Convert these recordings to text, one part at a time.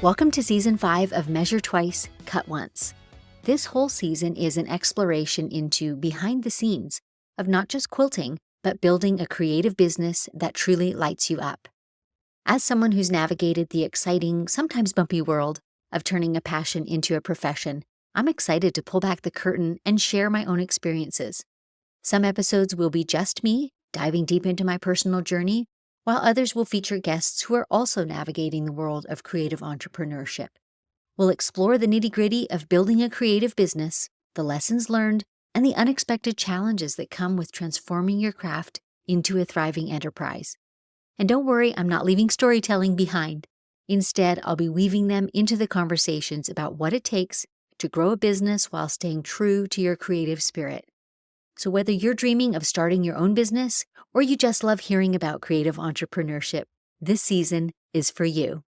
Welcome to Season 5 of Measure Twice, Cut Once. This whole season is an exploration into behind the scenes of not just quilting, but building a creative business that truly lights you up. As someone who's navigated the exciting, sometimes bumpy world of turning a passion into a profession, I'm excited to pull back the curtain and share my own experiences. Some episodes will be just me, diving deep into my personal journey, while others will feature guests who are also navigating the world of creative entrepreneurship. We'll explore the nitty-gritty of building a creative business, the lessons learned, and the unexpected challenges that come with transforming your craft into a thriving enterprise. And don't worry, I'm not leaving storytelling behind. Instead, I'll be weaving them into the conversations about what it takes to grow a business while staying true to your creative spirit. So whether you're dreaming of starting your own business or you just love hearing about creative entrepreneurship, this season is for you.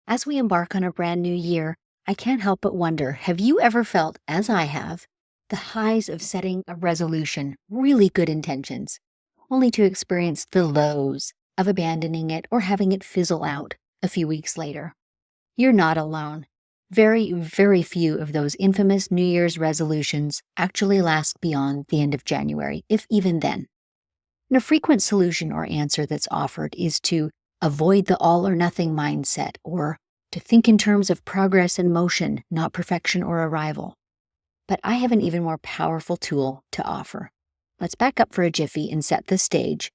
As we embark on a brand new year, I can't help but wonder, have you ever felt, as I have, the highs of setting a resolution, really good intentions, only to experience the lows of abandoning it or having it fizzle out a few weeks later? You're not alone. Very, very few of those infamous New Year's resolutions actually last beyond the end of January, if even then. And a frequent solution or answer that's offered is to avoid the all-or-nothing mindset, or to think in terms of progress and motion, not perfection or arrival. But I have an even more powerful tool to offer. Let's back up for a jiffy and set the stage.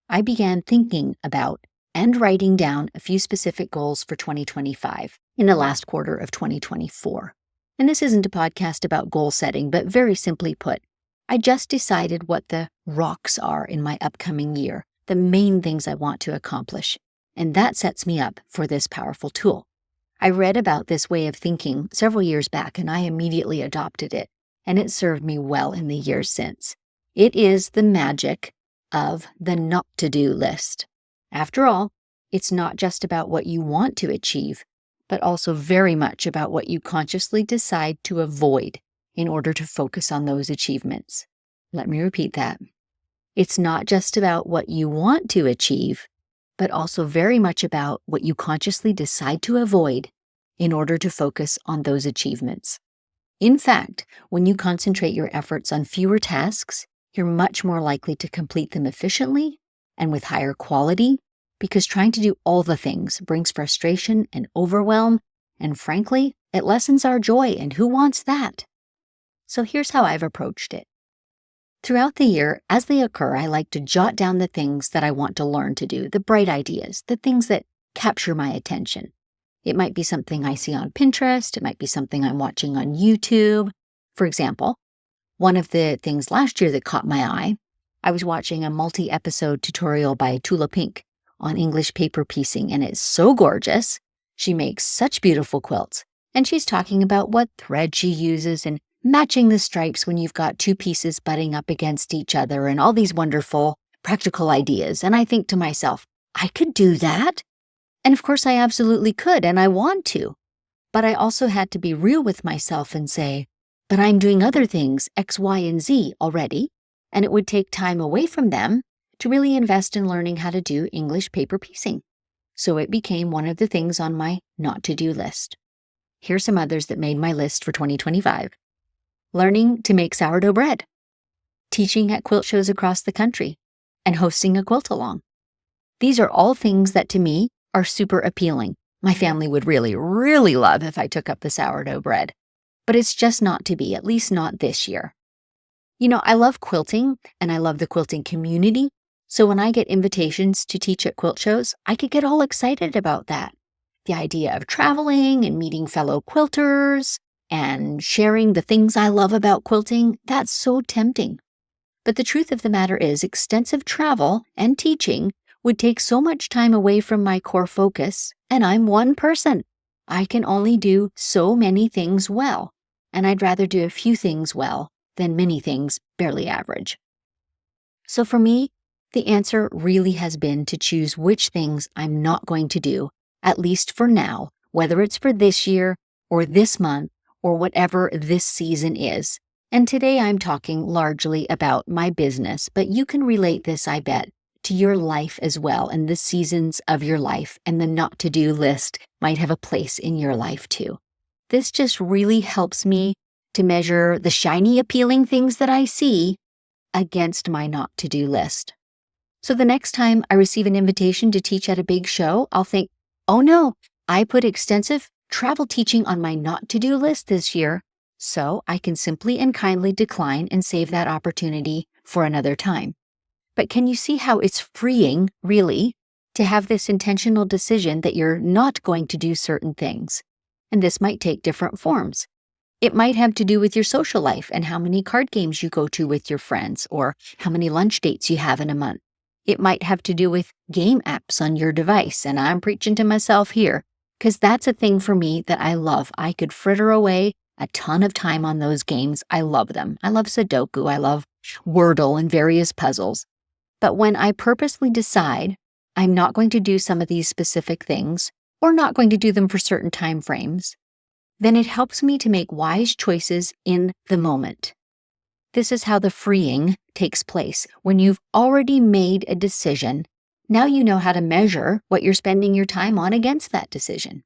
I began thinking about and writing down a few specific goals for 2025 in the last quarter of 2024. And this isn't a podcast about goal setting, but very simply put, I just decided what the rocks are in my upcoming year, the main things I want to accomplish. And that sets me up for this powerful tool. I read about this way of thinking several years back, and I immediately adopted it, and it served me well in the years since. It is the magic of the not-to-do list. After all, it's not just about what you want to achieve, but also very much about what you consciously decide to avoid in order to focus on those achievements. Let me repeat that. It's not just about what you want to achieve, but also very much about what you consciously decide to avoid in order to focus on those achievements. In fact, when you concentrate your efforts on fewer tasks, you're much more likely to complete them efficiently and with higher quality, because trying to do all the things brings frustration and overwhelm, and frankly, it lessens our joy, and who wants that? So here's how I've approached it. Throughout the year, as they occur, I like to jot down the things that I want to learn to do, the bright ideas, the things that capture my attention. It might be something I see on Pinterest, it might be something I'm watching on YouTube. For example, one of the things last year that caught my eye, I was watching a multi-episode tutorial by Tula Pink on English paper piecing, and it's so gorgeous. She makes such beautiful quilts, and she's talking about what thread she uses and matching the stripes when you've got two pieces butting up against each other and all these wonderful practical ideas. And I think to myself, I could do that. And of course I absolutely could, and I want to. But I also had to be real with myself and say, but I'm doing other things, X, Y, and Z already, and it would take time away from them to really invest in learning how to do English paper piecing. So it became one of the things on my not-to-do list. Here's some others that made my list for 2025. Learning to make sourdough bread, teaching at quilt shows across the country, and hosting a quilt along. These are all things that to me are super appealing. My family would really, really love if I took up the sourdough bread, but it's just not to be, at least not this year. You know, I love quilting and I love the quilting community. So when I get invitations to teach at quilt shows, I could get all excited about that. The idea of traveling and meeting fellow quilters and sharing the things I love about quilting, that's so tempting. But the truth of the matter is, extensive travel and teaching would take so much time away from my core focus, and I'm one person. I can only do so many things well, and I'd rather do a few things well than many things barely average. So for me, the answer really has been to choose which things I'm not going to do, at least for now, whether it's for this year or this month or whatever this season is. And today I'm talking largely about my business, but you can relate this, I bet, to your life as well, and the seasons of your life, and the not-to-do list might have a place in your life too. This just really helps me to measure the shiny, appealing things that I see against my not-to-do list. So the next time I receive an invitation to teach at a big show, I'll think, oh no, I put extensive travel teaching on my not-to-do list this year, so I can simply and kindly decline and save that opportunity for another time. But can you see how it's freeing, really, to have this intentional decision that you're not going to do certain things? And this might take different forms. It might have to do with your social life and how many card games you go to with your friends, or how many lunch dates you have in a month. It might have to do with game apps on your device, and I'm preaching to myself here, because that's a thing for me that I love. I could fritter away a ton of time on those games. I love them. I love Sudoku. I love Wordle and various puzzles. But when I purposely decide I'm not going to do some of these specific things, or not going to do them for certain time frames, then it helps me to make wise choices in the moment. This is how the freeing takes place. When you've already made a decision, now you know how to measure what you're spending your time on against that decision.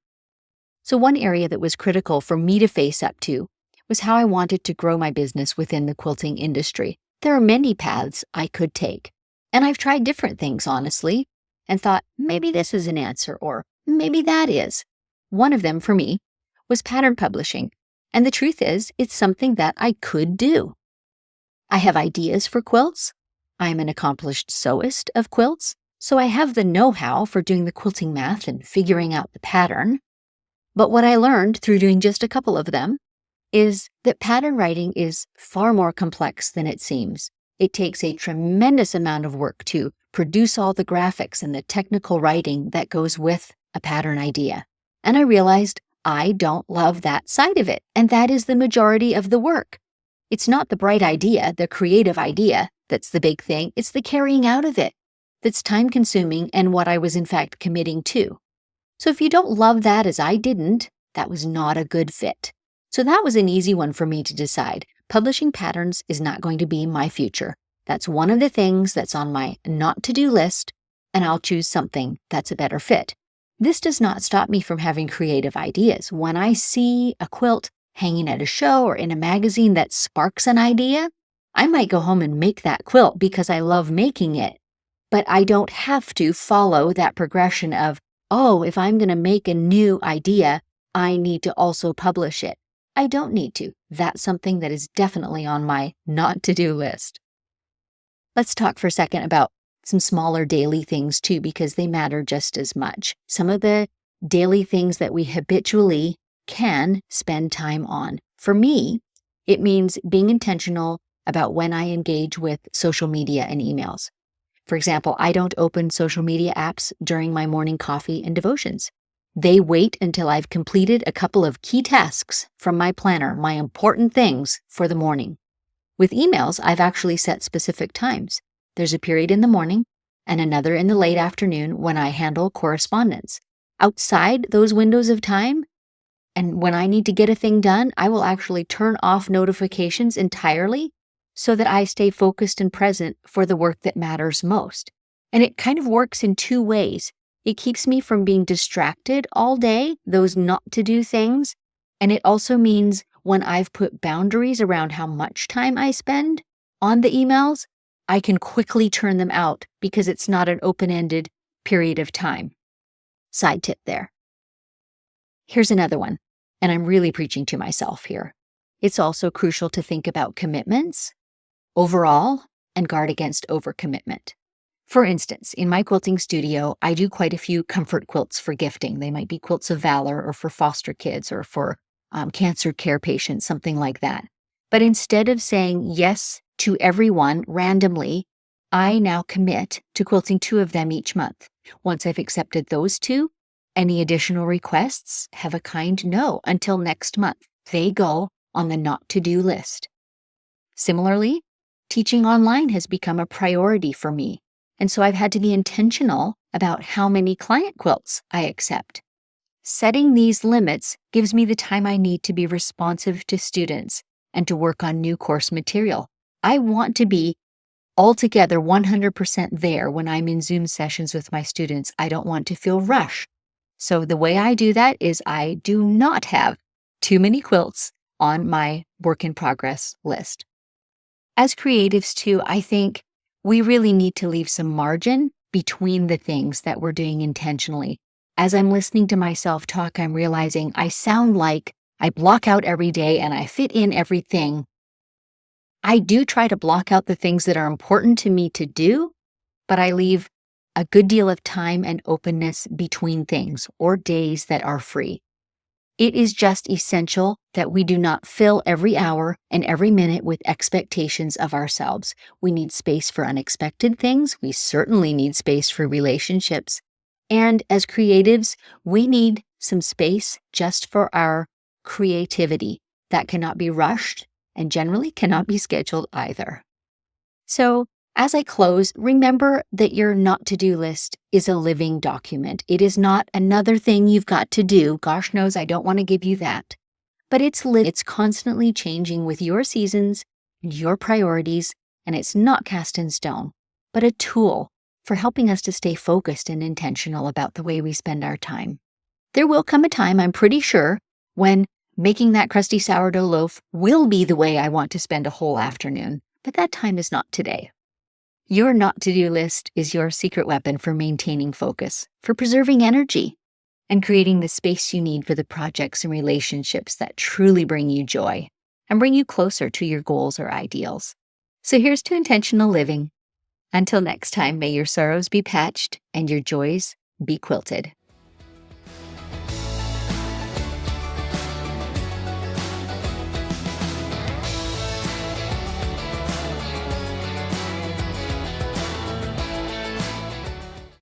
So one area that was critical for me to face up to was how I wanted to grow my business within the quilting industry. There are many paths I could take, and I've tried different things, honestly, and thought maybe this is an answer, or maybe that is. One of them for me was pattern publishing, and the truth is, it's something that I could do. I have ideas for quilts. I'm an accomplished sewist of quilts, so I have the know-how for doing the quilting math and figuring out the pattern. But what I learned through doing just a couple of them is that pattern writing is far more complex than it seems. It takes a tremendous amount of work to produce all the graphics and the technical writing that goes with a pattern idea. And I realized I don't love that side of it, and that is the majority of the work. It's not the bright idea, the creative idea, that's the big thing. It's the carrying out of it that's time-consuming and what I was in fact committing to. So if you don't love that as I didn't, that was not a good fit. So that was an easy one for me to decide. Publishing patterns is not going to be my future. That's one of the things that's on my not-to-do list, and I'll choose something that's a better fit. This does not stop me from having creative ideas. When I see a quilt hanging at a show or in a magazine that sparks an idea, I might go home and make that quilt because I love making it. But I don't have to follow that progression of, oh, if I'm going to make a new idea, I need to also publish it. I don't need to. That's something that is definitely on my not-to-do list. Let's talk for a second about some smaller daily things too, because they matter just as much. Some of the daily things that we habitually can spend time on. For me, it means being intentional about when I engage with social media and emails. For example, I don't open social media apps during my morning coffee and devotions. They wait until I've completed a couple of key tasks from my planner, my important things for the morning. With emails, I've actually set specific times. There's a period in the morning and another in the late afternoon when I handle correspondence. Outside those windows of time, and when I need to get a thing done, I will actually turn off notifications entirely so that I stay focused and present for the work that matters most. And it kind of works in two ways. It keeps me from being distracted all day, those not-to-do things, and it also means when I've put boundaries around how much time I spend on the emails, I can quickly turn them out because it's not an open-ended period of time. Side tip there. Here's another one, and I'm really preaching to myself here. It's also crucial to think about commitments overall and guard against overcommitment. For instance, in my quilting studio, I do quite a few comfort quilts for gifting. They might be quilts of valor or for foster kids or for cancer care patients, something like that. But instead of saying yes to everyone randomly, I now commit to quilting 2 of them each month. Once I've accepted those 2, any additional requests have a kind no until next month. They go on the not-to-do list. Similarly, teaching online has become a priority for me, and so I've had to be intentional about how many client quilts I accept. Setting these limits gives me the time I need to be responsive to students and to work on new course material. I want to be altogether 100% there when I'm in Zoom sessions with my students. I don't want to feel rushed. So the way I do that is I do not have too many quilts on my work in progress list. As creatives too, I think we really need to leave some margin between the things that we're doing intentionally. As I'm listening to myself talk, I'm realizing I sound like I block out every day and I fit in everything. I do try to block out the things that are important to me to do, but I leave a good deal of time and openness between things or days that are free. It is just essential that we do not fill every hour and every minute with expectations of ourselves. We need space for unexpected things. We certainly need space for relationships. And as creatives, we need some space just for our creativity that cannot be rushed and generally cannot be scheduled either. So, as I close, remember that your not to-do list is a living document. It is not another thing you've got to do. Gosh knows I don't want to give you that. But it's constantly changing with your seasons and your priorities, and it's not cast in stone, but a tool for helping us to stay focused and intentional about the way we spend our time. There will come a time, I'm pretty sure, when making that crusty sourdough loaf will be the way I want to spend a whole afternoon, but that time is not today. Your not-to-do list is your secret weapon for maintaining focus, for preserving energy, and creating the space you need for the projects and relationships that truly bring you joy and bring you closer to your goals or ideals. So here's to intentional living. Until next time, may your sorrows be patched and your joys be quilted.